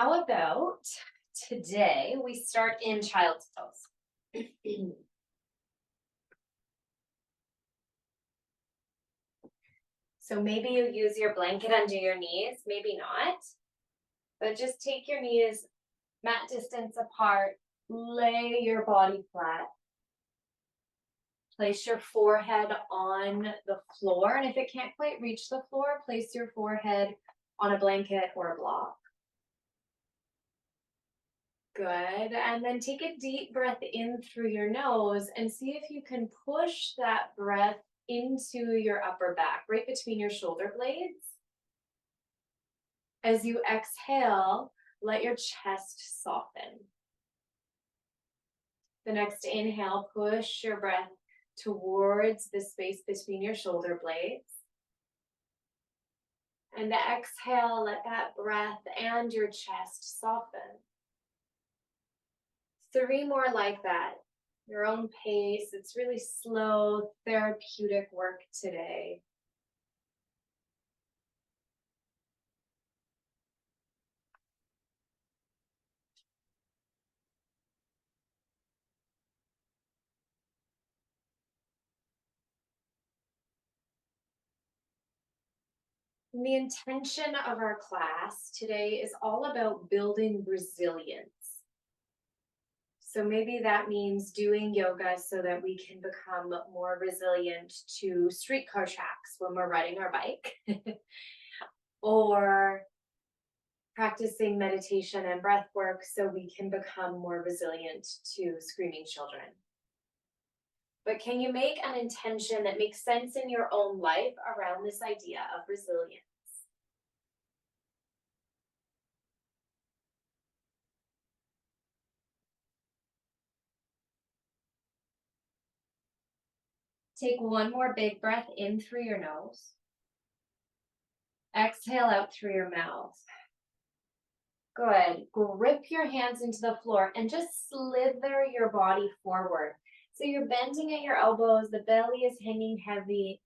How about today we start in child's pose? So maybe you use your blanket under your knees, maybe not, but just take your knees mat distance apart, lay your body flat, place your forehead on the floor, and if it can't quite reach the floor, place your forehead on a blanket or a block. Good. And then take a deep breath in through your nose and see if you can push that breath into your upper back, right between your shoulder blades. As you exhale, let your chest soften. The next inhale, push your breath towards the space between your shoulder blades. And the exhale, let that breath and your chest soften. 3 more like that. Your own pace. It's really slow, therapeutic work today. The intention of our class today is all about building resilience. So maybe that means doing yoga so that we can become more resilient to streetcar tracks when we're riding our bike, or practicing meditation and breath work so we can become more resilient to screaming children. But can you make an intention that makes sense in your own life around this idea of resilience? Take one more big breath in through your nose. Exhale out through your mouth. Good. Grip your hands into the floor and just slither your body forward. So you're bending at your elbows, the belly is hanging heavy.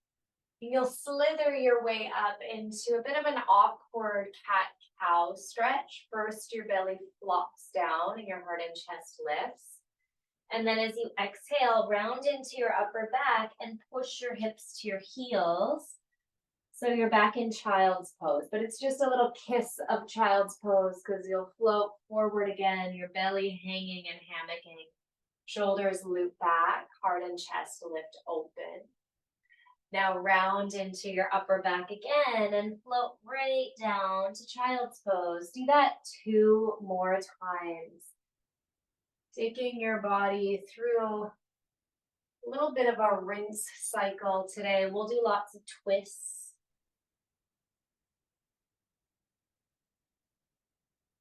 You'll slither your way up into a bit of an awkward cat-cow stretch. First, your belly flops down and your heart and chest lifts. And then as you exhale, round into your upper back and push your hips to your heels. So you're back in child's pose, but it's just a little kiss of child's pose because you'll float forward again, your belly hanging and hammocking. Shoulders loop back, heart and chest lift open. Now round into your upper back again and float right down to child's pose. Do that 2 more times. Taking your body through a little bit of a rinse cycle today. We'll do lots of twists.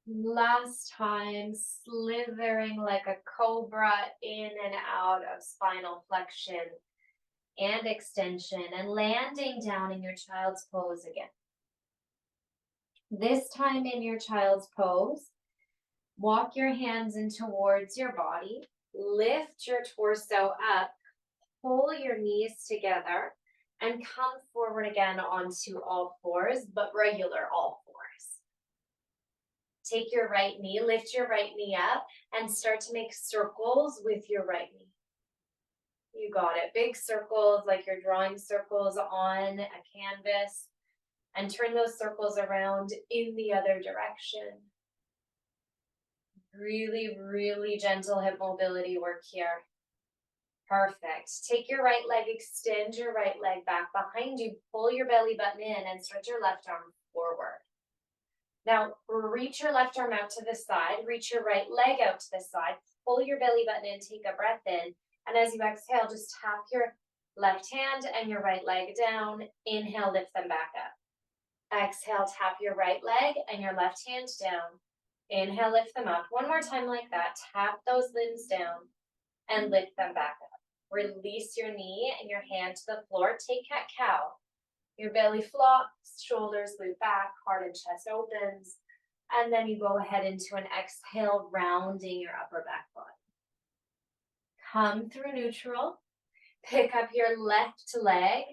Last time, slithering like a cobra in and out of spinal flexion and extension and landing down in your child's pose again. This time in your child's pose, walk your hands in towards your body, lift your torso up, pull your knees together, and come forward again onto all fours, but regular all fours. Take your right knee, lift your right knee up, and start to make circles with your right knee. You got it. Big circles, like you're drawing circles on a canvas, and turn those circles around in the other direction. Really, really gentle hip mobility work here. Perfect. Take your right leg, extend your right leg back behind you, pull your belly button in, and stretch your left arm forward. Now, reach your left arm out to the side, reach your right leg out to the side, pull your belly button in, take a breath in, and as you exhale, just tap your left hand and your right leg down. Inhale, lift them back up. Exhale, tap your right leg and your left hand down. Inhale, lift them up. One more time like that. Tap those limbs down and lift them back up. Release your knee and your hand to the floor. Take cat-cow. Your belly flops, shoulders loop back, heart and chest opens, and then you go ahead into an exhale, rounding your upper back body. Come through neutral, pick up your left leg,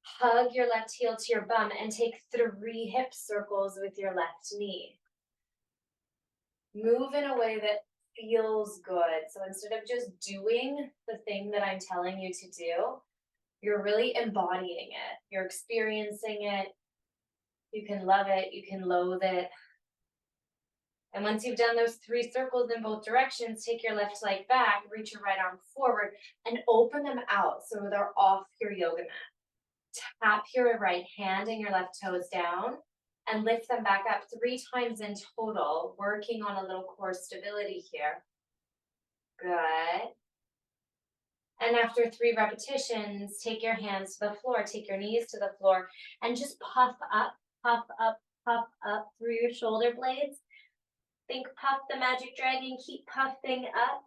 hug your left heel to your bum, and take 3 hip circles with your left knee. Move in a way that feels good. So instead of just doing the thing that I'm telling you to do, you're really embodying it. You're experiencing it. You can love it. You can loathe it. And once you've done those 3 circles in both directions, take your left leg back, reach your right arm forward, and open them out so they're off your yoga mat. Tap your right hand and your left toes down and lift them back up 3 times in total, working on a little core stability here. Good. And after 3 repetitions, take your hands to the floor, take your knees to the floor, and just puff up, puff up, puff up through your shoulder blades. Think Puff the Magic Dragon, keep puffing up.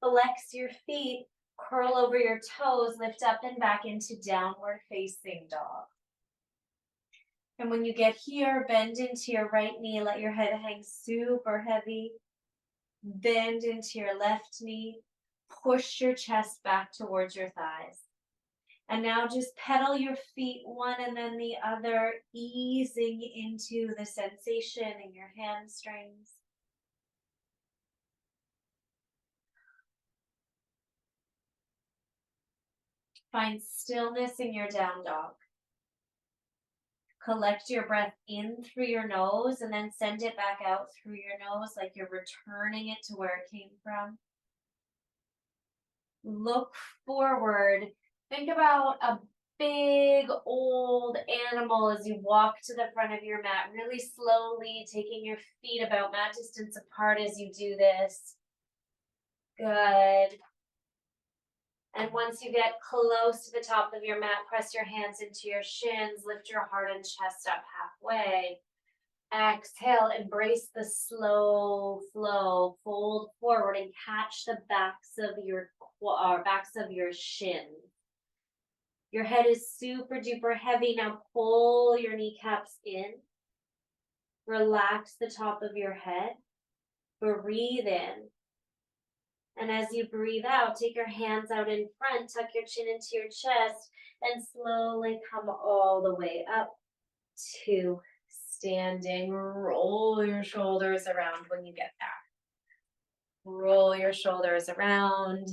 Flex your feet, curl over your toes, lift up and back into downward facing dog. And when you get here, bend into your right knee, let your head hang super heavy. Bend into your left knee, push your chest back towards your thighs. And now just pedal your feet one and then the other, easing into the sensation in your hamstrings. Find stillness in your down dog. Collect your breath in through your nose and then send it back out through your nose like you're returning it to where it came from. Look forward. Think about a big old animal as you walk to the front of your mat, really slowly taking your feet about mat distance apart as you do this. Good. And once you get close to the top of your mat, press your hands into your shins, lift your heart and chest up halfway. Exhale, embrace the slow flow, fold forward and catch the backs of your shins. Your head is super duper heavy. Now pull your kneecaps in. Relax the top of your head. Breathe in. And as you breathe out, take your hands out in front, tuck your chin into your chest, and slowly come all the way up to standing. Roll your shoulders around when you get there. Roll your shoulders around.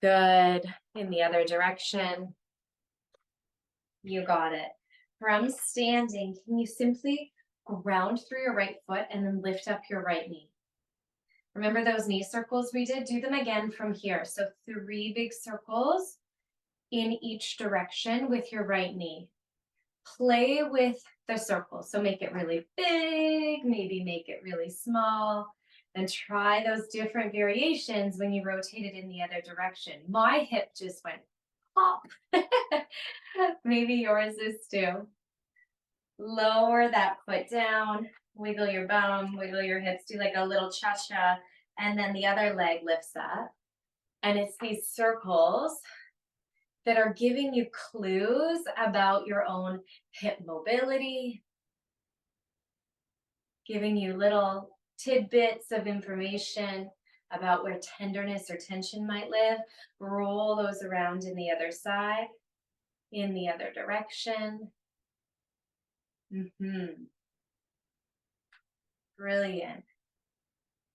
Good. In the other direction. You got it. From standing, can you simply ground through your right foot and then lift up your right knee? Remember those knee circles we did? Do them again from here. So 3 big circles in each direction with your right knee. Play with the circle. So make it really big, maybe make it really small, and try those different variations when you rotate it in the other direction. My hip just went pop. Maybe yours is too. Lower that foot down. Wiggle your bum, wiggle your hips, do like a little cha-cha, and then the other leg lifts up. And it's these circles that are giving you clues about your own hip mobility, giving you little tidbits of information about where tenderness or tension might live. Roll those around in the other side, in the other direction. Brilliant.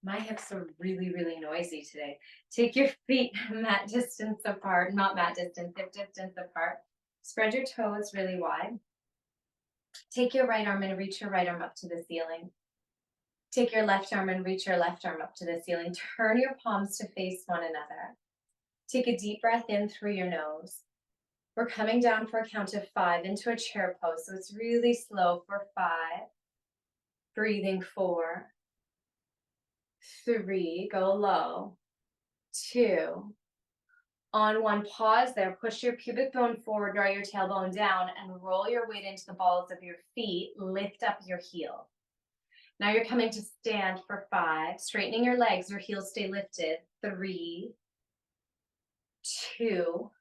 My hips are really, really noisy today. Take your feet mat distance apart, not mat distance, hip distance apart. Spread your toes really wide. Take your right arm and reach your right arm up to the ceiling. Take your left arm and reach your left arm up to the ceiling. Turn your palms to face one another. Take a deep breath in through your nose. We're coming down for a count of 5 into a chair pose, so it's really slow for 5. Breathing 4, 3, go low, 2. On 1, pause there, push your pubic bone forward, draw your tailbone down, and roll your weight into the balls of your feet, lift up your heel. Now you're coming to stand for 5, straightening your legs, your heels stay lifted, 3, 2,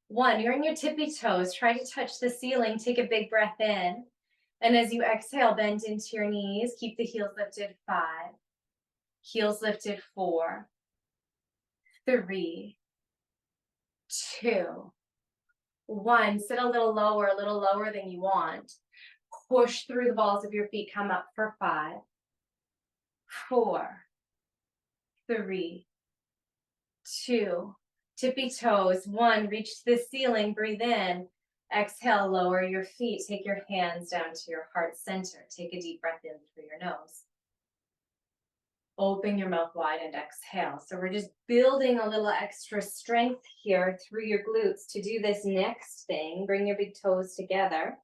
1. You're in your tippy toes, try to touch the ceiling, take a big breath in, and as you exhale, bend into your knees, keep the heels lifted, 5, heels lifted, 4, 3, 2, 1. Sit a little lower than you want. Push through the balls of your feet, come up for 5, 4, 3, 2, tippy toes. 1, reach to the ceiling, breathe in. Exhale, lower your feet. Take your hands down to your heart center. Take a deep breath in through your nose. Open your mouth wide and exhale. So we're just building a little extra strength here through your glutes to do this next thing. Bring your big toes together.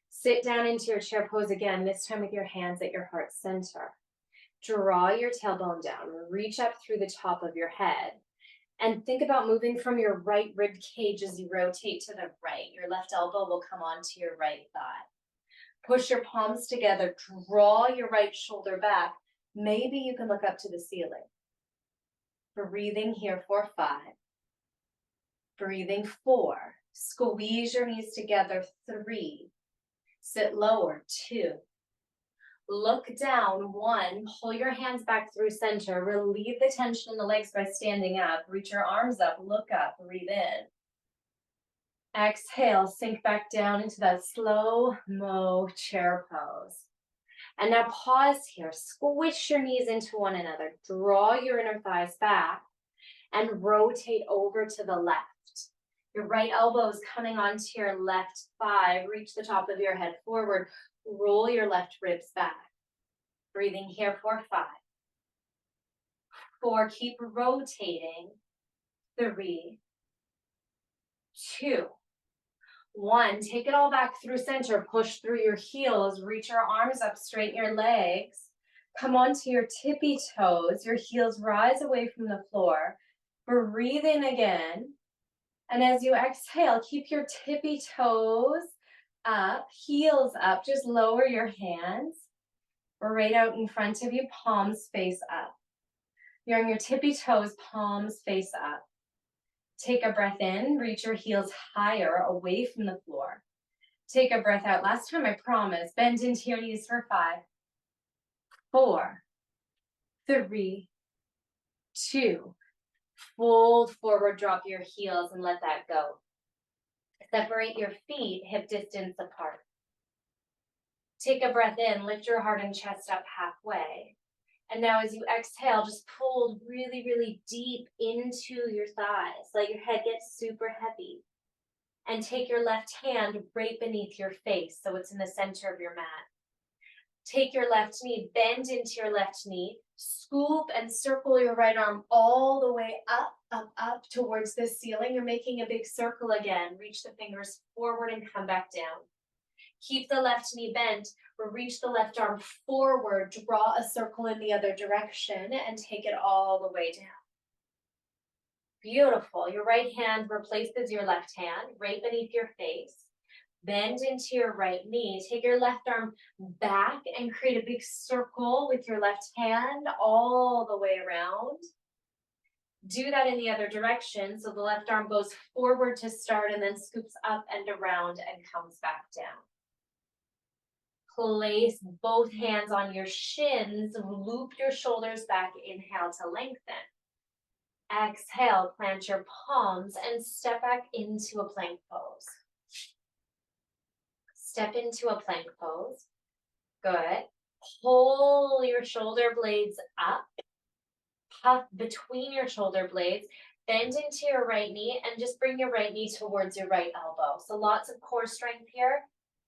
Sit down into your chair pose again, this time with your hands at your heart center. Draw your tailbone down, reach up through the top of your head, and think about moving from your right rib cage as you rotate to the right. Your left elbow will come onto your right thigh. Push your palms together, draw your right shoulder back. Maybe you can look up to the ceiling. Breathing here for 5. Breathing 4. Squeeze your knees together, 3. Sit lower, 2. Look down, 1. Pull your hands back through center. Relieve the tension in the legs by standing up. Reach your arms up, look up, breathe in. Exhale, sink back down into that slow-mo chair pose. And now pause here. Squish your knees into one another. Draw your inner thighs back and rotate over to the left. Your right elbow is coming onto your left thigh. Reach the top of your head forward. Roll your left ribs back. Breathing here for 5. 4, keep rotating. 3, 2, 1, take it all back through center. Push through your heels. Reach your arms up, straighten your legs. Come onto your tippy toes. Your heels rise away from the floor. Breathe in again. And as you exhale, keep your tippy toes up, heels up. Just lower your hands right out in front of you, palms face up. You're on your tippy toes, palms face up. Take a breath in, reach your heels higher, away from the floor. Take a breath out. Last time, I promise. Bend into your knees for 5, 4, 3, 2. Fold forward, drop your heels and let that go. Separate your feet hip distance apart. Take a breath in, lift your heart and chest up halfway. And now as you exhale, just pull really, really deep into your thighs. Let your head get super heavy. And take your left hand right beneath your face, so it's in the center of your mat. Take your left knee, bend into your left knee, scoop and circle your right arm all the way up, up, up towards the ceiling. You're making a big circle again. Reach the fingers forward and come back down. Keep the left knee bent, or reach the left arm forward, draw a circle in the other direction, and take it all the way down. Beautiful. Your right hand replaces your left hand right beneath your face. Bend into your right knee. Take your left arm back and create a big circle with your left hand all the way around. Do that in the other direction. So the left arm goes forward to start and then scoops up and around and comes back down. Place both hands on your shins. Loop your shoulders back. Inhale to lengthen. Exhale, plant your palms and step back into a plank pose. Step into a plank pose. Good. Pull your shoulder blades up. Puff between your shoulder blades. Bend into your right knee and just bring your right knee towards your right elbow. So lots of core strength here.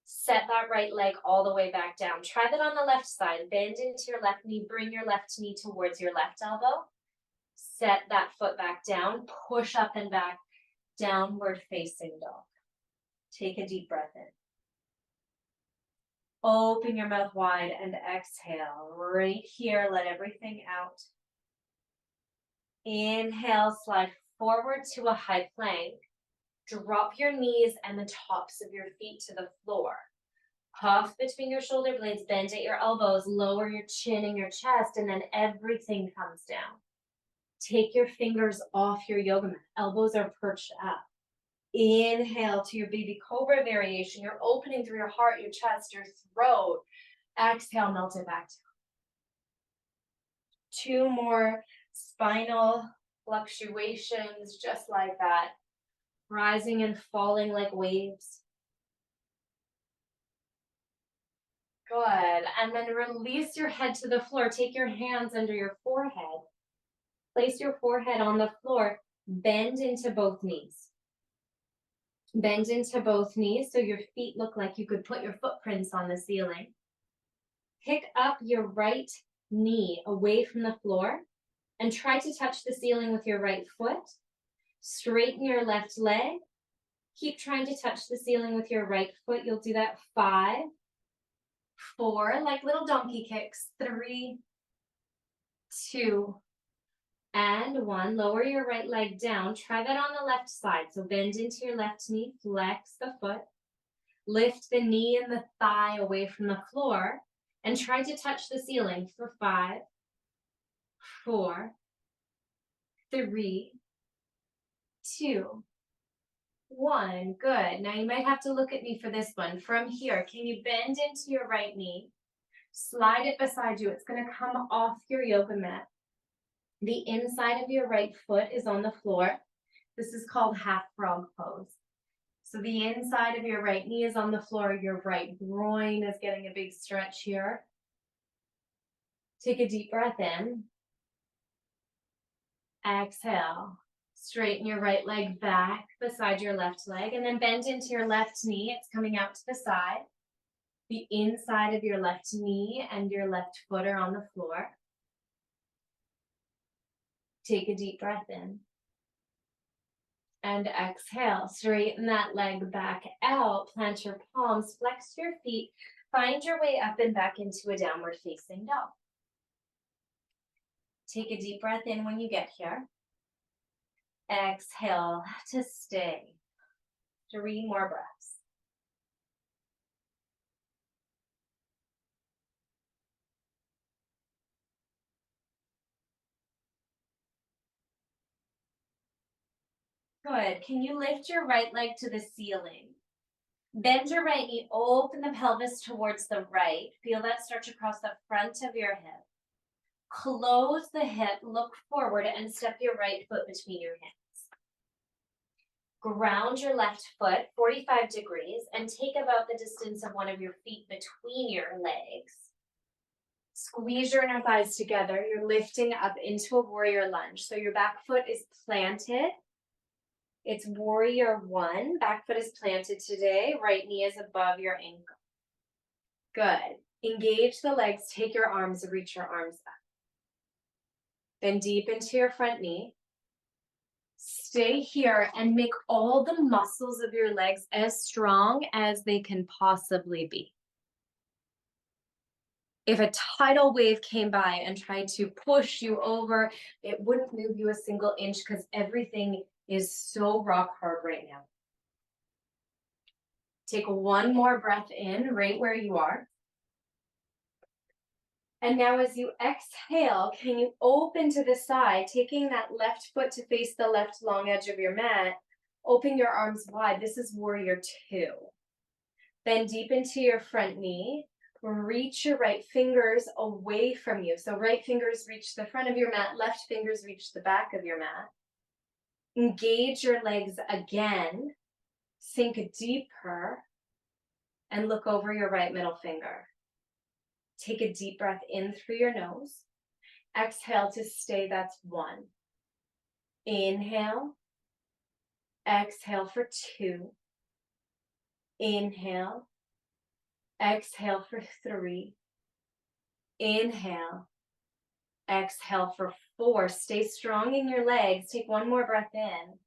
Set that right leg all the way back down. Try that on the left side. Bend into your left knee. Bring your left knee towards your left elbow. Set that foot back down. Push up and back. Downward facing dog. Take a deep breath in. Open your mouth wide and exhale. Right here, let everything out. Inhale, slide forward to a high plank. Drop your knees and the tops of your feet to the floor. Puff between your shoulder blades, bend at your elbows, lower your chin and your chest, and then everything comes down. Take your fingers off your yoga mat. Elbows are perched up. Inhale to your baby cobra variation. You're opening through your heart, your chest, your throat. Exhale, melt it back down. 2 more spinal fluctuations, just like that. Rising and falling like waves. Good. And then release your head to the floor. Take your hands under your forehead. Place your forehead on the floor. Bend into both knees. Bend into both knees so your feet look like you could put your footprints on the ceiling. Pick up your right knee away from the floor and try to touch the ceiling with your right foot. Straighten your left leg. Keep trying to touch the ceiling with your right foot. You'll do that 5, 4, like little donkey kicks. 3, 2, and 1. Lower your right leg down. Try that on the left side. So bend into your left knee, flex the foot, lift the knee and the thigh away from the floor, and try to touch the ceiling for 5, 4, 3, 2, 1. Good. Now you might have to look at me for this one. From here, can you bend into your right knee? Slide it beside you. It's going to come off your yoga mat. The inside of your right foot is on the floor. This is called half frog pose. So the inside of your right knee is on the floor. Your right groin is getting a big stretch here. Take a deep breath in. Exhale. Straighten your right leg back beside your left leg and then bend into your left knee. It's coming out to the side. The inside of your left knee and your left foot are on the floor. Take a deep breath in. And exhale. Straighten that leg back out. Plant your palms, flex your feet. Find your way up and back into a downward facing dog. Take a deep breath in when you get here. Exhale to stay. 3 more breaths. Good. Can you lift your right leg to the ceiling? Bend your right knee, open the pelvis towards the right. Feel that stretch across the front of your hip. Close the hip, look forward, and step your right foot between your hands. Ground your left foot 45 degrees and take about the distance of one of your feet between your legs. Squeeze your inner thighs together. You're lifting up into a warrior lunge. So your back foot is planted. It's warrior 1. Back foot is planted today. Right knee is above your ankle. Good. Engage the legs. Take your arms, reach your arms up. Then deep into your front knee. Stay here and make all the muscles of your legs as strong as they can possibly be. If a tidal wave came by and tried to push you over, it wouldn't move you a single inch because everything is so rock hard right now. Take 1 more breath in right where you are. And now as you exhale, can you open to the side, taking that left foot to face the left long edge of your mat, open your arms wide. This is warrior 2. Then deep into your front knee, reach your right fingers away from you. So right fingers reach the front of your mat, left fingers reach the back of your mat. Engage your legs again, sink deeper, and look over your right middle finger. Take a deep breath in through your nose. Exhale to stay, that's 1. Inhale. Exhale for 2. Inhale. Exhale for 3. Inhale. Exhale for 4. Stay strong in your legs. Take 1 more breath in.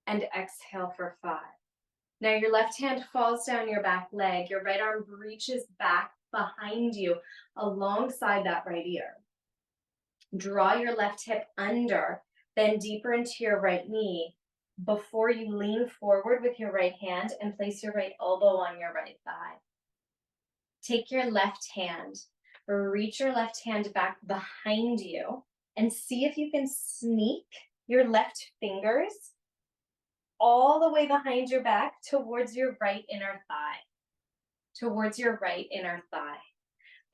And exhale for 5. Now your left hand falls down your back leg. Your right arm reaches back behind you alongside that right ear. Draw your left hip under, bend deeper into your right knee before you lean forward with your right hand and place your right elbow on your right thigh. Take your left hand, reach your left hand back behind you and see if you can sneak your left fingers all the way behind your back towards your right inner thigh. Towards your right inner thigh.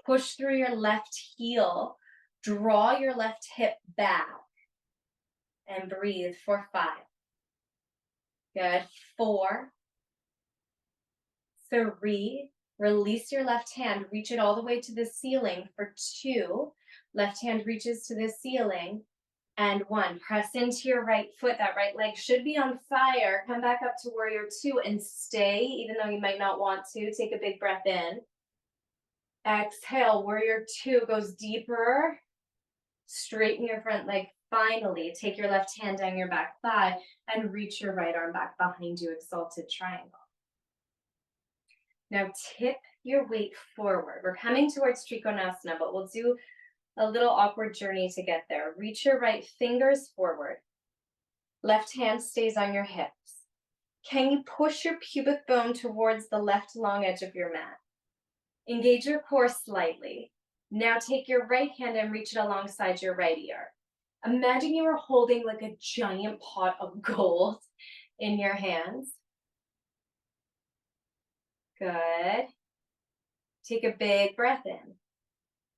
Push through your left heel. Draw your left hip back. And breathe for 5. Good. 4, 3, Release your left hand, reach it all the way to the ceiling for 2. Left hand reaches to the ceiling, and 1. Press into your right foot. That right leg should be on fire. Come back up to warrior 2 and stay, even though you might not want to. Take a big breath in. Exhale, warrior 2 goes deeper. Straighten your front leg. Finally, take your left hand down your back thigh and reach your right arm back behind you, exalted triangle. Now tip your weight forward. We're coming towards Trikonasana, but we'll do a little awkward journey to get there. Reach your right fingers forward. Left hand stays on your hips. Can you push your pubic bone towards the left long edge of your mat? Engage your core slightly. Now take your right hand and reach it alongside your right ear. Imagine you are holding like a giant pot of gold in your hands. Good. Take a big breath in.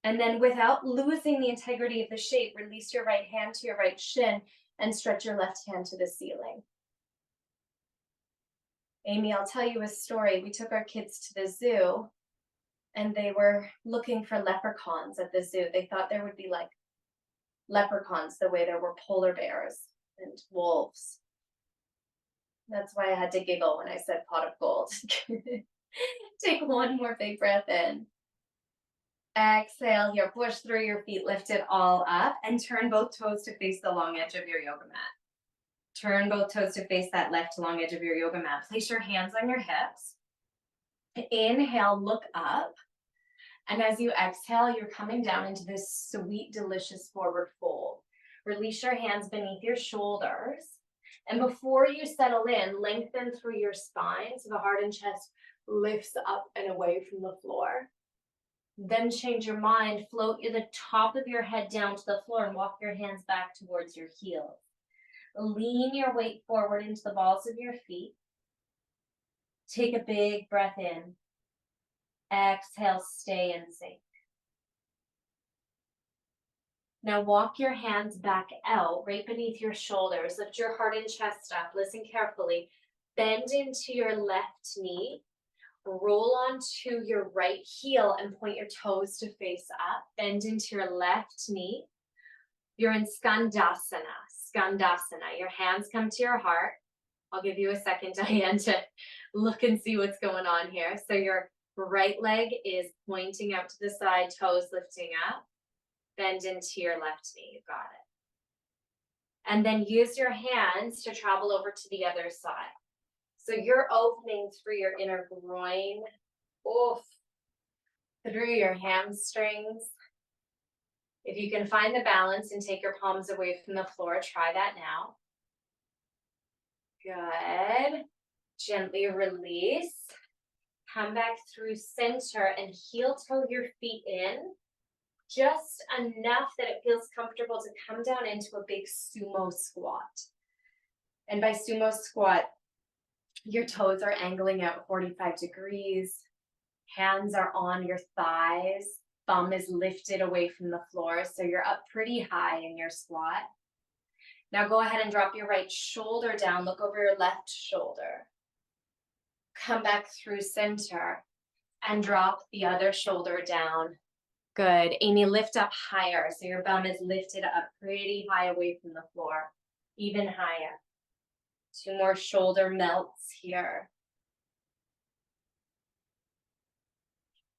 And then without losing the integrity of the shape, release your right hand to your right shin and stretch your left hand to the ceiling. Amy, I'll tell you a story. We took our kids to the zoo and they were looking for leprechauns at the zoo. They thought there would be like leprechauns the way there were polar bears and wolves. That's why I had to giggle when I said pot of gold. Take one more big breath in. Exhale here, push through your feet, lift it all up, and turn both toes to face the long edge of your yoga mat. Turn both toes to face that left long edge of your yoga mat. Place your hands on your hips. Inhale, look up. And as you exhale, you're coming down into this sweet, delicious forward fold. Release your hands beneath your shoulders. And before you settle in, lengthen through your spine so the heart and chest lifts up and away from the floor. Then change your mind, float the top of your head down to the floor and walk your hands back towards your heels. Lean your weight forward into the balls of your feet. Take a big breath in. Exhale, stay and sink. Now walk your hands back out, right beneath your shoulders. Lift your heart and chest up. Listen carefully. Bend into your left knee. Roll onto your right heel and point your toes to face up. Bend into your left knee. You're in Skandasana. Skandasana. Your hands come to your heart. I'll give you a second, Diane, to look and see what's going on here. So your right leg is pointing out to the side, toes lifting up. Bend into your left knee. You got it. And then use your hands to travel over to the other side. So you're opening through your inner groin, through your hamstrings. If you can find the balance and take your palms away from the floor, try that now. Good. Gently release. Come back through center and heel toe your feet in. Just enough that it feels comfortable to come down into a big sumo squat. And by sumo squat, your toes are angling out 45 degrees. Hands are on your thighs. Thumb is lifted away from the floor. So you're up pretty high in your squat. Now go ahead and drop your right shoulder down. Look over your left shoulder. Come back through center and drop the other shoulder down. Good. Amy, lift up higher. So your bum is lifted up pretty high away from the floor. Even higher. 2 more shoulder melts here.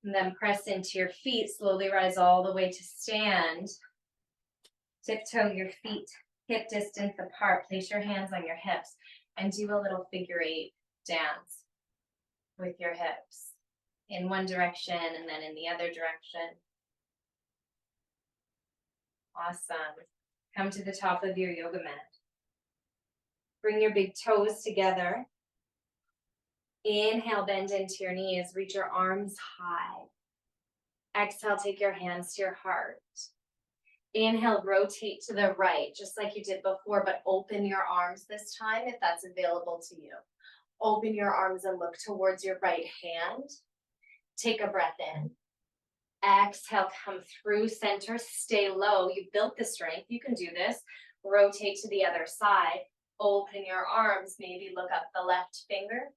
And then press into your feet. Slowly rise all the way to stand. Tiptoe your feet hip distance apart. Place your hands on your hips and do a little figure 8 dance with your hips. In one direction and then in the other direction. Awesome. Come to the top of your yoga mat. Bring your big toes together. Inhale, bend into your knees. Reach your arms high. Exhale, take your hands to your heart. Inhale, rotate to the right, just like you did before, but open your arms this time if that's available to you. Open your arms and look towards your right hand. Take a breath in. Exhale, come through center, stay low. You built the strength, you can do this. Rotate to the other side. Open your arms, maybe look up the left finger.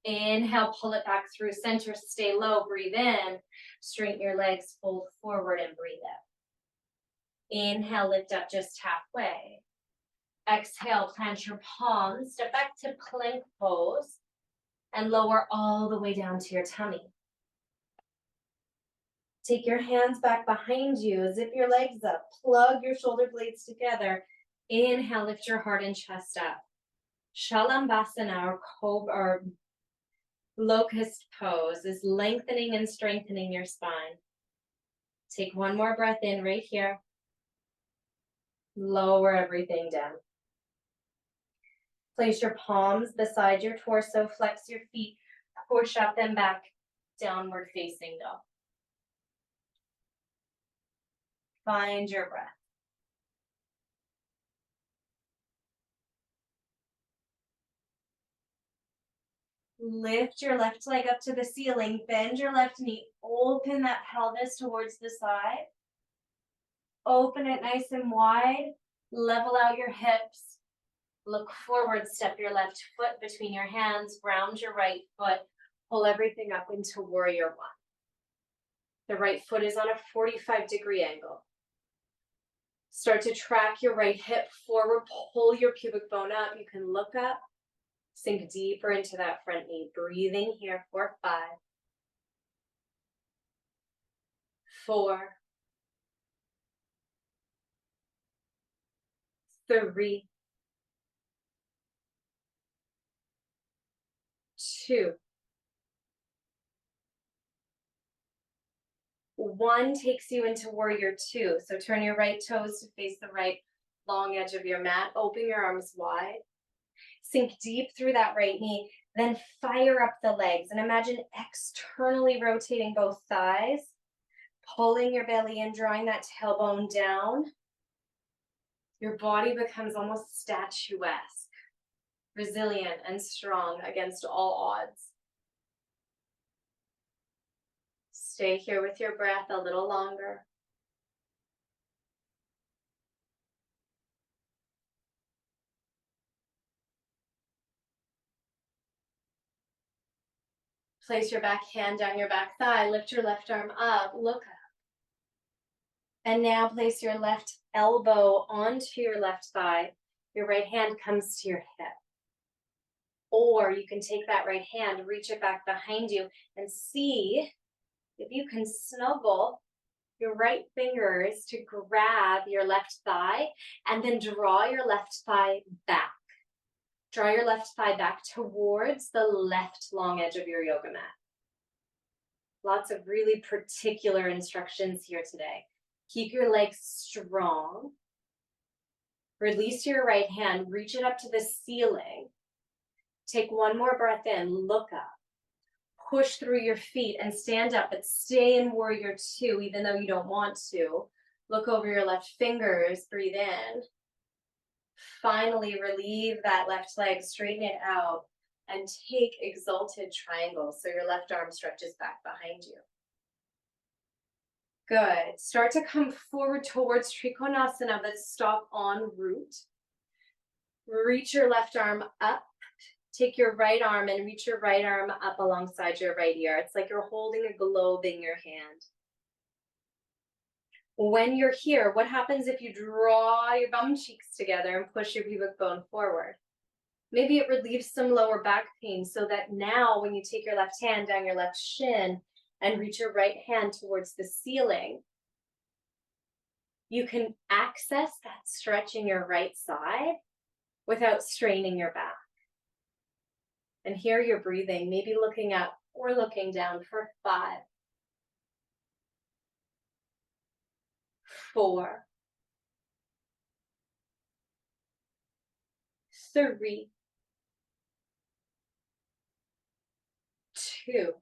Inhale, pull it back through center, stay low, breathe in. Straighten your legs, fold forward and breathe out. Inhale, lift up just halfway. Exhale, plant your palms, step back to plank pose, and lower all the way down to your tummy. Take your hands back behind you, zip your legs up, plug your shoulder blades together. Inhale, lift your heart and chest up. Shalabhasana or cobra or locust pose is lengthening and strengthening your spine. Take one more breath in right here. Lower everything down. Place your palms beside your torso, flex your feet, push up and back, downward facing dog. Find your breath. Lift your left leg up to the ceiling, bend your left knee, open that pelvis towards the side. Open it nice and wide, level out your hips. Look forward, step your left foot between your hands, ground your right foot, pull everything up into warrior one. The right foot is on a 45-degree angle. Start to track your right hip forward, pull your pubic bone up. You can look up, sink deeper into that front knee. Breathing here for 5, 4, 3, 2, 1 takes you into warrior 2. So turn your right toes to face the right long edge of your mat. Open your arms wide. Sink deep through that right knee. Then fire up the legs. And imagine externally rotating both thighs. Pulling your belly in, drawing that tailbone down. Your body becomes almost statuesque. Resilient and strong against all odds. Stay here with your breath a little longer. Place your back hand down your back thigh, lift your left arm up, look up. And now place your left elbow onto your left thigh. Your right hand comes to your hip. Or you can take that right hand, reach it back behind you, and see if you can snuggle your right fingers to grab your left thigh and then draw your left thigh back. Draw your left thigh back towards the left long edge of your yoga mat. Lots of really particular instructions here today. Keep your legs strong. Release your right hand, reach it up to the ceiling. Take one more breath in, look up. Push through your feet and stand up, but stay in warrior 2, even though you don't want to. Look over your left fingers, breathe in. Finally, relieve that left leg, straighten it out, and take exalted triangle. So your left arm stretches back behind you. Good. Start to come forward towards Trikonasana, but stop en route. Reach your left arm up. Take your right arm and reach your right arm up alongside your right ear. It's like you're holding a globe in your hand. When you're here, what happens if you draw your bum cheeks together and push your pubic bone forward? Maybe it relieves some lower back pain so that now when you take your left hand down your left shin and reach your right hand towards the ceiling, you can access that stretch in your right side without straining your back. And here you're breathing, maybe looking up or looking down for 5, 4, 3, 2,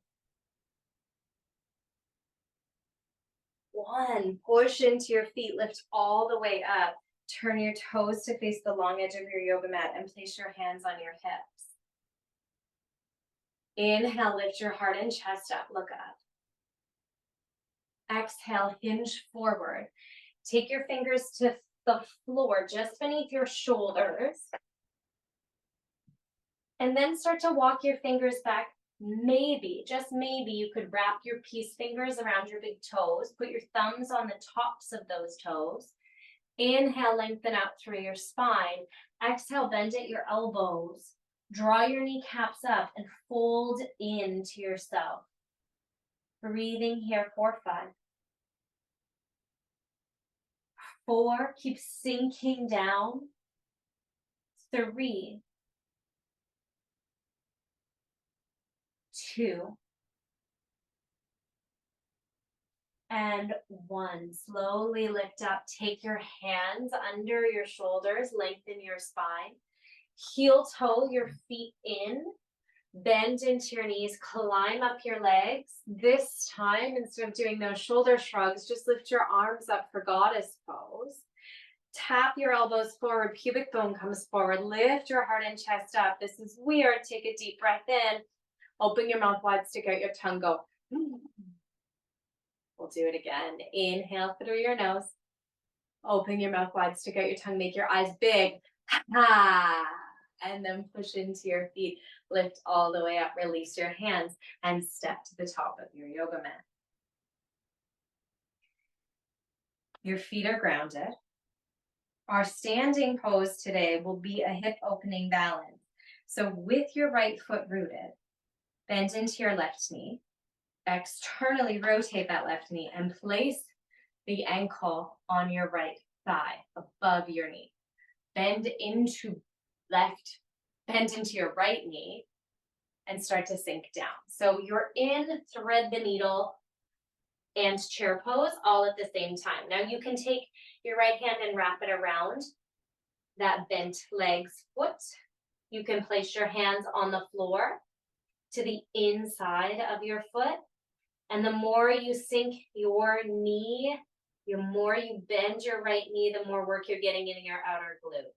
1. Push into your feet, lift all the way up. Turn your toes to face the long edge of your yoga mat and place your hands on your hips. Inhale, lift your heart and chest up, look up. Exhale, hinge forward. Take your fingers to the floor just beneath your shoulders. And then start to walk your fingers back. Maybe, just maybe, you could wrap your peace fingers around your big toes. Put your thumbs on the tops of those toes. Inhale, lengthen out through your spine. Exhale, bend at your elbows. Draw your kneecaps up and fold into yourself. Breathing here for 5. 4, keep sinking down. 3, 2, and 1. Slowly lift up. Take your hands under your shoulders. Lengthen your spine. Heel toe your feet in. Bend into your knees. Climb up your legs. This time, instead of doing those shoulder shrugs, just lift your arms up for goddess pose. Tap your elbows forward. Pubic bone comes forward. Lift your heart and chest up. This is weird. Take a deep breath in. Open your mouth wide. Stick out your tongue. Go. We'll do it again. Inhale through your nose. Open your mouth wide, stick out your tongue, make your eyes big. Ha! And then push into your feet. Lift all the way up, release your hands, and step to the top of your yoga mat. Your feet are grounded. Our standing pose today will be a hip opening balance. So with your right foot rooted, bend into your left knee. Externally rotate that left knee and place the ankle on your right thigh above your knee. Bend into your right knee and start to sink down. So you're in thread the needle and chair pose all at the same time. Now you can take your right hand and wrap it around that bent legs foot. You can place your hands on the floor to the inside of your foot. And the more you sink your knee, the more you bend your right knee, the more work you're getting in your outer glute.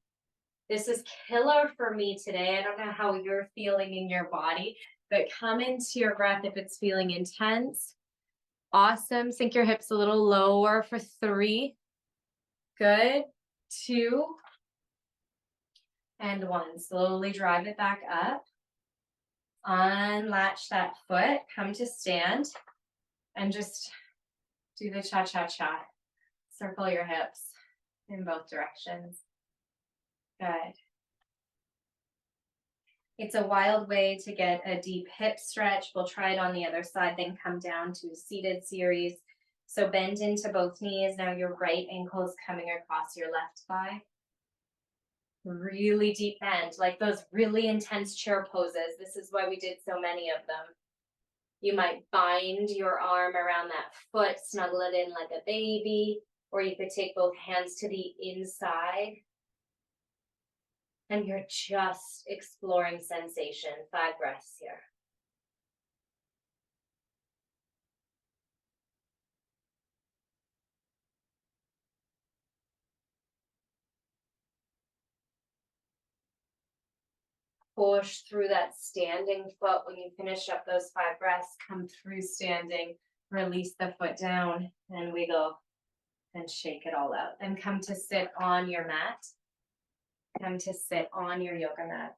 This is killer for me today. I don't know how you're feeling in your body, but come into your breath if it's feeling intense. Awesome. Sink your hips a little lower for 3. Good. 2. And 1. Slowly drive it back up. Unlatch that foot. Come to stand. And just do the cha-cha-cha. Circle your hips in both directions. Good. It's a wild way to get a deep hip stretch. We'll try it on the other side, then come down to a seated series. So bend into both knees. Now your right ankle is coming across your left thigh. Really deep bend, like those really intense chair poses. This is why we did so many of them. You might bind your arm around that foot, snuggle it in like a baby, or you could take both hands to the inside. And you're just exploring sensation. 5 breaths here. Push through that standing foot. When you finish up those 5 breaths, come through standing, release the foot down and wiggle and shake it all out. And come to sit on your mat. Come to sit on your yoga mat.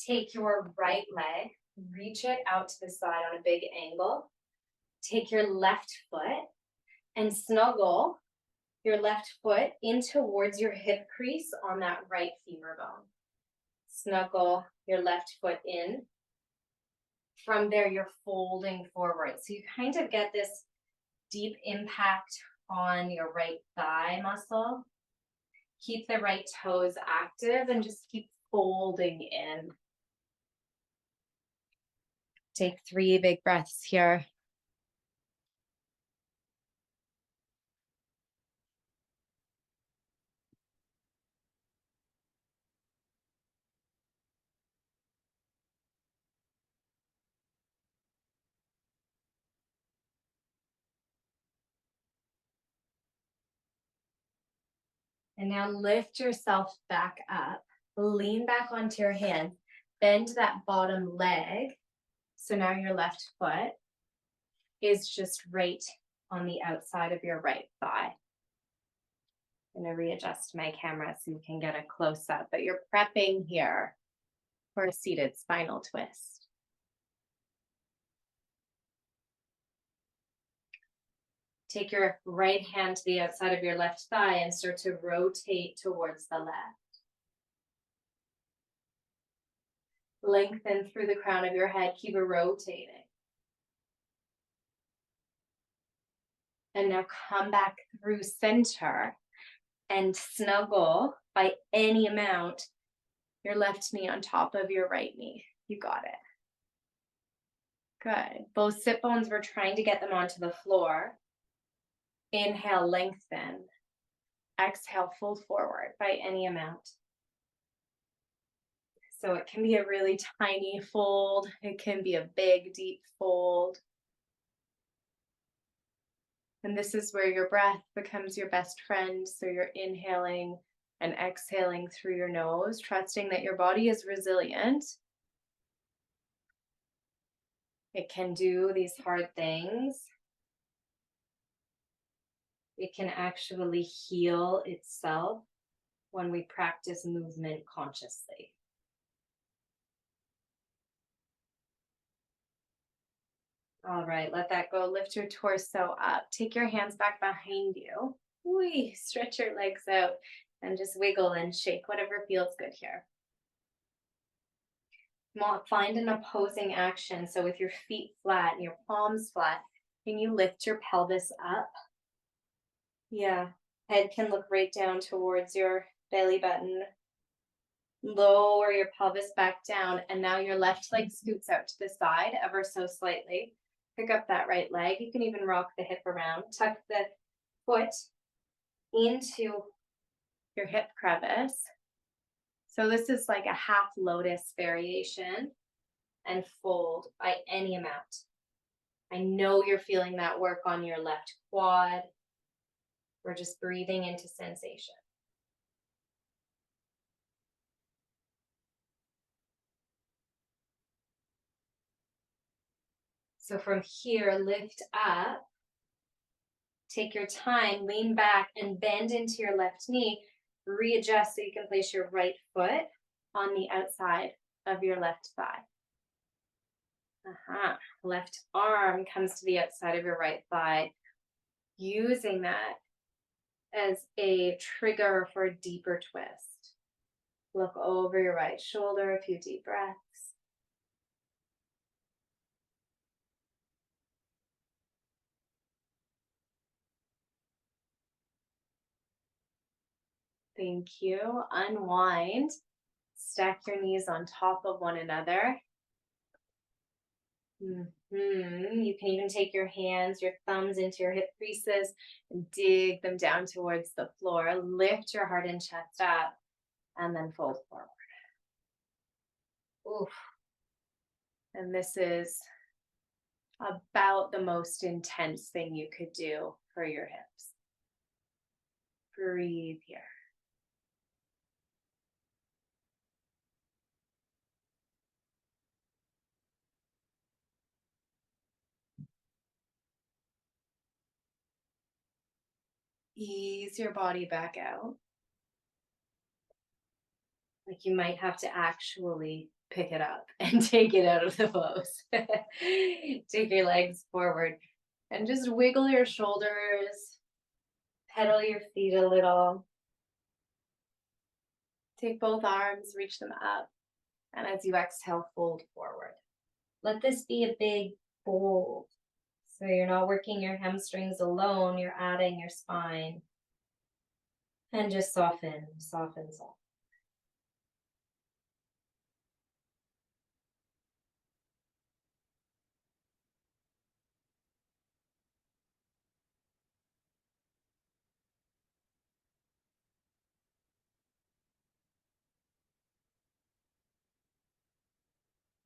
Take your right leg, reach it out to the side on a big angle. Take your left foot and snuggle your left foot in towards your hip crease on that right femur bone. Snuggle your left foot in. From there, you're folding forward. So you kind of get this deep impact on your right thigh muscle. Keep the right toes active and just keep folding in. Take 3 big breaths here. And now lift yourself back up. Lean back onto your hands. Bend that bottom leg. So now your left foot is just right on the outside of your right thigh. I'm going to readjust my camera so you can get a close up, but you're prepping here for a seated spinal twist. Take your right hand to the outside of your left thigh and start to rotate towards the left. Lengthen through the crown of your head, keep it rotating. And now come back through center and snuggle by any amount your left knee on top of your right knee. You got it. Good. Both sit bones, we're trying to get them onto the floor. Inhale, lengthen. Exhale, fold forward by any amount. So it can be a really tiny fold. It can be a big, deep fold. And this is where your breath becomes your best friend. So you're inhaling and exhaling through your nose, trusting that your body is resilient. It can do these hard things. It can actually heal itself when we practice movement consciously. All right, let that go. Lift your torso up. Take your hands back behind you. Whee, stretch your legs out and just wiggle and shake, whatever feels good here. Find an opposing action. So with your feet flat and your palms flat, can you lift your pelvis up? Yeah, head can look right down towards your belly button. Lower your pelvis back down, and now your left leg scoots out to the side ever so slightly. Pick up that right leg. You can even rock the hip around. Tuck the foot into your hip crevice. So this is like a half lotus variation, and fold by any amount. I know you're feeling that work on your left quad. We're just breathing into sensation. So from here, lift up. Take your time, lean back and bend into your left knee. Readjust so you can place your right foot on the outside of your left thigh. Left arm comes to the outside of your right thigh. Using that as a trigger for a deeper twist. Look over your right shoulder, a few deep breaths. Thank you. Unwind. Stack your knees on top of one another. You can even take your hands, your thumbs into your hip creases and dig them down towards the floor. Lift your heart and chest up and then fold forward. Oof. And this is about the most intense thing you could do for your hips. Breathe here. Ease your body back out. Like you might have to actually pick it up and take it out of the pose. Take your legs forward and just wiggle your shoulders, pedal your feet a little. Take both arms, reach them up, and as you exhale, fold forward. Let this be a big fold. So you're not working your hamstrings alone, you're adding your spine. And just soften, soften, soften.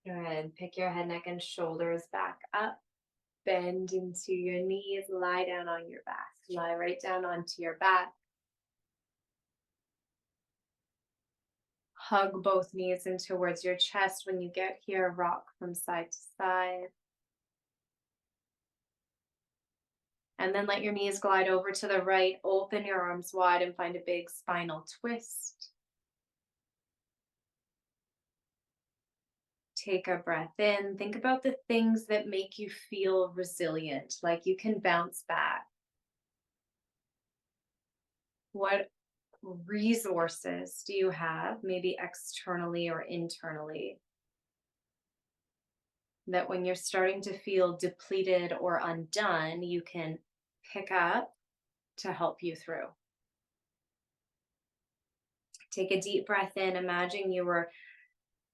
Go ahead, pick your head, neck, and shoulders back up. Bend into your knees, lie down on your back. Lie right down onto your back. Hug both knees in towards your chest. When you get here, rock from side to side. And then let your knees glide over to the right. Open your arms wide and find a big spinal twist. Take a breath in. Think about the things that make you feel resilient, like you can bounce back. What resources do you have, maybe externally or internally, that when you're starting to feel depleted or undone, you can pick up to help you through? Take a deep breath in. Imagine you were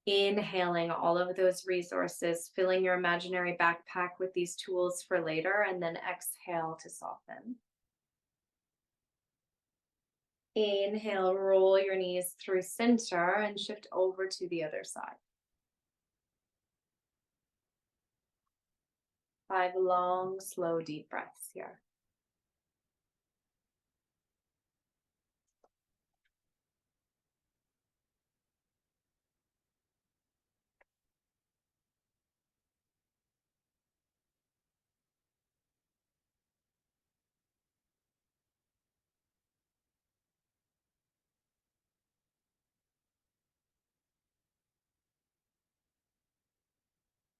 inhaling all of those resources, filling your imaginary backpack with these tools for later, and then exhale to soften. Inhale, roll your knees through center and shift over to the other side. 5 long, slow, deep breaths here.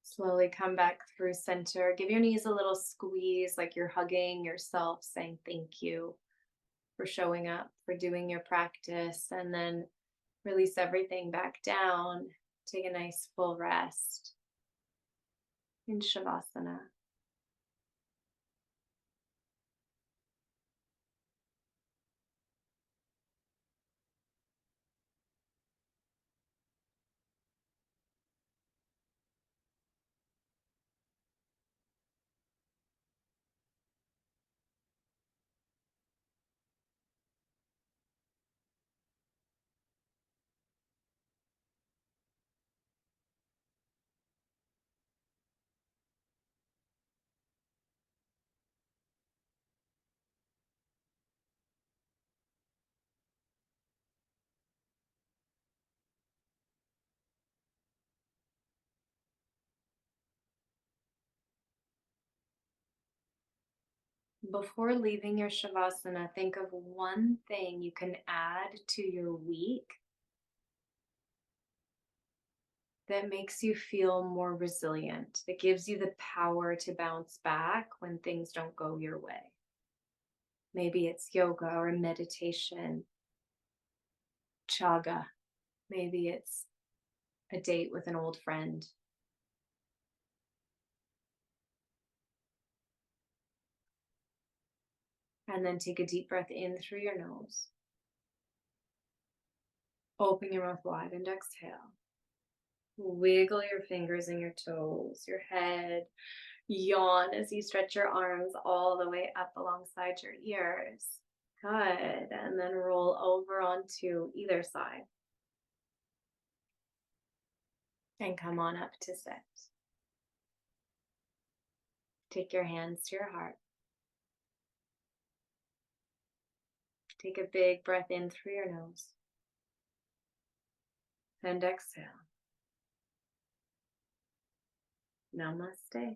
Slowly come back through center. Give your knees a little squeeze, like you're hugging yourself, saying thank you for showing up, for doing your practice, and then release everything back down. Take a nice full rest in Shavasana. Before leaving your Shavasana, think of one thing you can add to your week that makes you feel more resilient, that gives you the power to bounce back when things don't go your way. Maybe it's yoga or meditation, chaga. Maybe it's a date with an old friend. And then take a deep breath in through your nose. Open your mouth wide and exhale. Wiggle your fingers and your toes, your head. Yawn as you stretch your arms all the way up alongside your ears. Good. And then roll over onto either side. And come on up to sit. Take your hands to your heart. Take a big breath in through your nose. And exhale. Namaste.